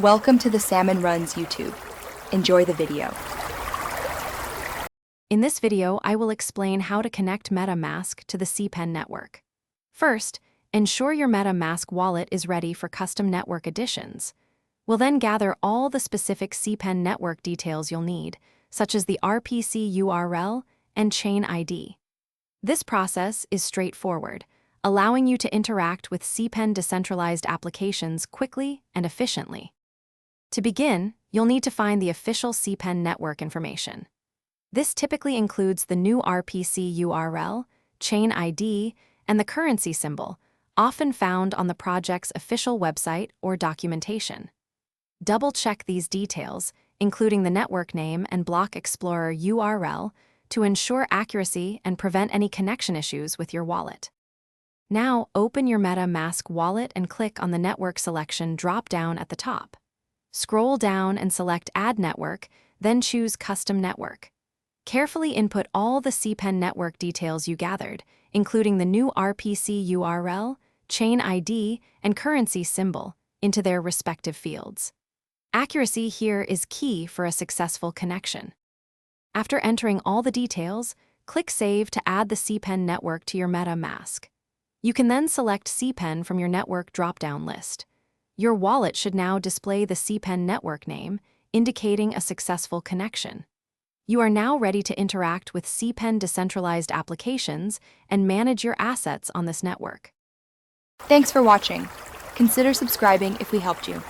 Welcome to the Salmon Runs YouTube. Enjoy the video. In this video, I will explain how to connect MetaMask to the Cpen network. First, ensure your MetaMask wallet is ready for custom network additions. We'll then gather all the specific Cpen network details you'll need, such as the RPC URL and chain ID. This process is straightforward, allowing you to interact with Cpen decentralized applications quickly and efficiently. To begin, you'll need to find the official Cpen network information. This typically includes the new RPC URL, chain ID, and the currency symbol, often found on the project's official website or documentation. Double-check these details, including the network name and block explorer URL, to ensure accuracy and prevent any connection issues with your wallet. Now, open your MetaMask wallet and click on the network selection drop-down at the top. Scroll down and select Add Network, then choose Custom Network. Carefully input all the Cpen network details you gathered, including the new RPC URL, chain ID, and currency symbol, into their respective fields. Accuracy here is key for a successful connection. After entering all the details, click Save to add the Cpen network to your MetaMask. You can then select Cpen from your network drop-down list. Your wallet should now display the Cpen network name, indicating a successful connection. You are now ready to interact with Cpen decentralized applications and manage your assets on this network. Thanks for watching. Consider subscribing if we helped you.